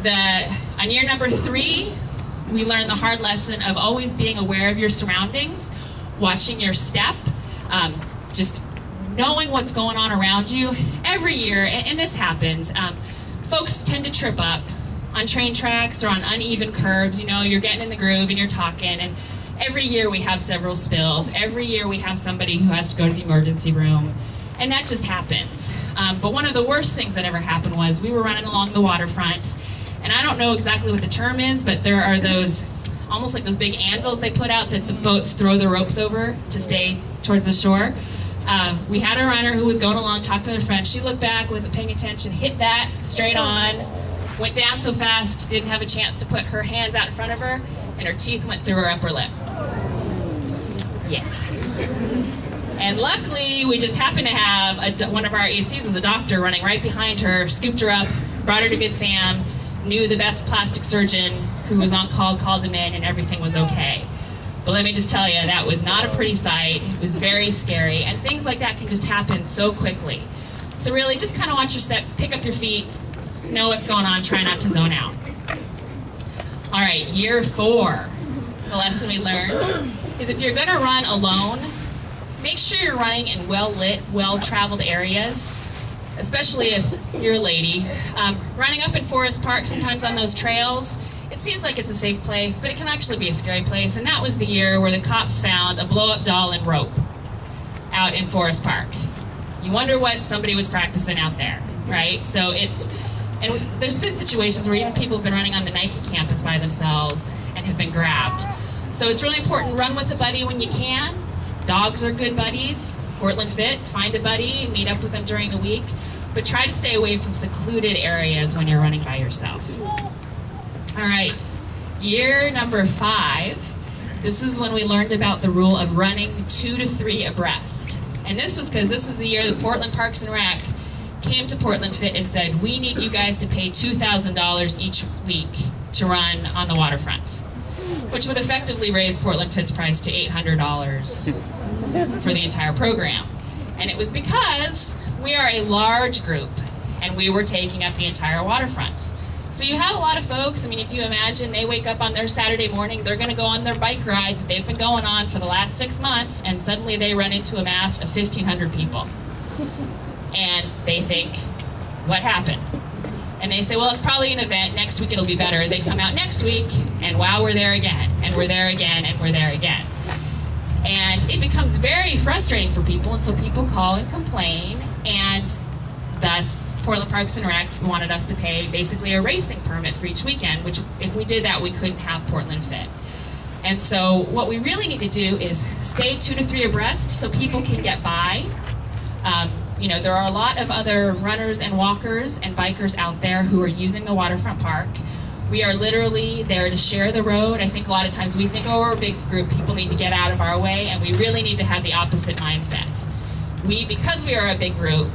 On year number 3, we learned the hard lesson of always being aware of your surroundings, watching your step, just knowing what's going on around you. Every year, and this happens, folks tend to trip up on train tracks or on uneven curbs. You know, you're getting in the groove and you're talking, and every year we have several spills. Every year we have somebody who has to go to the emergency room, and that just happens. But one of the worst things that ever happened was we were running along the waterfront, and I don't know exactly what the term is, but there are those, almost like those big anvils they put out that the boats throw the ropes over to stay towards the shore. We had a runner who was going along, talking to a friend. She looked back, wasn't paying attention, hit that straight on, went down so fast, didn't have a chance to put her hands out in front of her, and her teeth went through her upper lip. Yeah. And luckily, we just happened to have one of our ACs was a doctor running right behind her, scooped her up, brought her to Good Sam, knew the best plastic surgeon who was on call, called him in, and everything was okay. But let me just tell you, that was not a pretty sight. It was very scary, and things like that can just happen so quickly. So really, just kind of watch your step, pick up your feet, know what's going on, try not to zone out. All right, year 4. The lesson we learned is if you're going to run alone, make sure you're running in well-lit, well-traveled areas, especially if you're a lady. Running up in Forest Park, sometimes on those trails, it seems like it's a safe place, but it can actually be a scary place. And that was the year where the cops found a blow-up doll and rope out in Forest Park. You wonder what somebody was practicing out there, right? So there's been situations where even people have been running on the Nike campus by themselves and have been grabbed. So it's really important, run with a buddy when you can. Dogs are good buddies. Portland Fit, find a buddy, meet up with them during the week, but try to stay away from secluded areas when you're running by yourself. All right, year number 5, this is when we learned about the rule of running 2 to 3 abreast. And this was because this was the year the Portland Parks and Rec came to Portland Fit and said, we need you guys to pay $2,000 each week to run on the waterfront, which would effectively raise Portland Fit's price to $800 for the entire program. And it was because we are a large group and we were taking up the entire waterfront. So you have a lot of folks, I mean, if you imagine they wake up on their Saturday morning, they're going to go on their bike ride that they've been going on for the last 6 months, and suddenly they run into a mass of 1,500 people. And they think, what happened? And they say, well, it's probably an event, next week it'll be better. They come out next week, and wow, we're there again, and we're there again, and we're there again. And it becomes very frustrating for people, and so people call and complain, and thus Portland Parks and Rec wanted us to pay basically a racing permit for each weekend, which if we did that, we couldn't have Portland Fit. And so what we really need to do is stay 2 to 3 abreast so people can get by. You know, there are a lot of other runners and walkers and bikers out there who are using the waterfront park. We are literally there to share the road. I think a lot of times we think, oh, we're a big group, people need to get out of our way, and we really need to have the opposite mindset. Because we are a big group,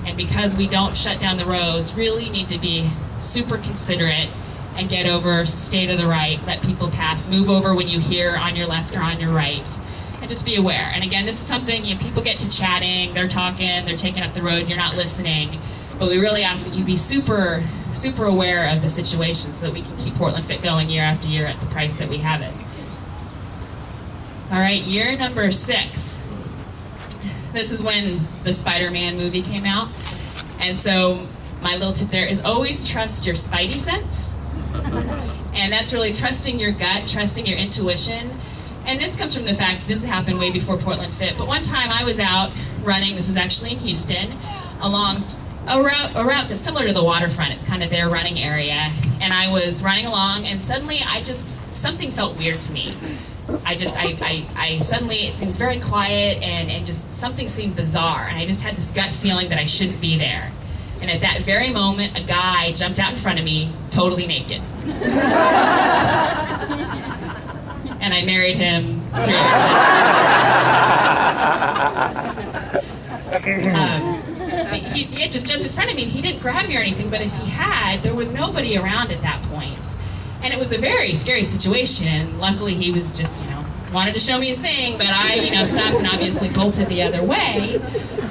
and because we don't shut down the roads, really need to be super considerate and get over, stay to the right, let people pass, move over when you hear on your left or on your right, and just be aware. And again, this is something, you know, people get to chatting, they're talking, they're taking up the road, you're not listening, but we really ask that you be super, super aware of the situation so that we can keep Portland Fit going year after year at the price that we have it. All right, year number 6. This is when the Spider-Man movie came out. And so my little tip there is always trust your spidey sense. And that's really trusting your gut, trusting your intuition. And this comes from the fact, this happened way before Portland Fit, but one time I was out running, this was actually in Houston, along a route that's similar to the waterfront. It's kind of their running area. And I was running along and suddenly something felt weird to me. I suddenly, it seemed very quiet and just something seemed bizarre, and I just had this gut feeling that I shouldn't be there. And at that very moment, a guy jumped out in front of me, totally naked. And I married him 3 years later. He just jumped in front of me, and he didn't grab me or anything, but if he had, there was nobody around at that point. And it was a very scary situation. Luckily, he was just, wanted to show me his thing, but I, stopped and obviously bolted the other way.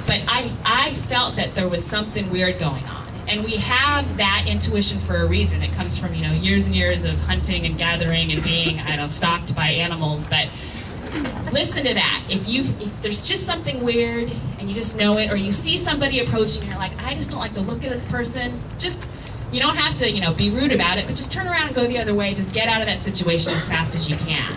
But I felt that there was something weird going on. And we have that intuition for a reason. It comes from, years and years of hunting and gathering and being, stalked by animals. But listen to that. If there's just something weird and you just know it, or you see somebody approaching and you're like, I just don't like the look of this person, you don't have to, be rude about it, but just turn around and go the other way. Just get out of that situation as fast as you can.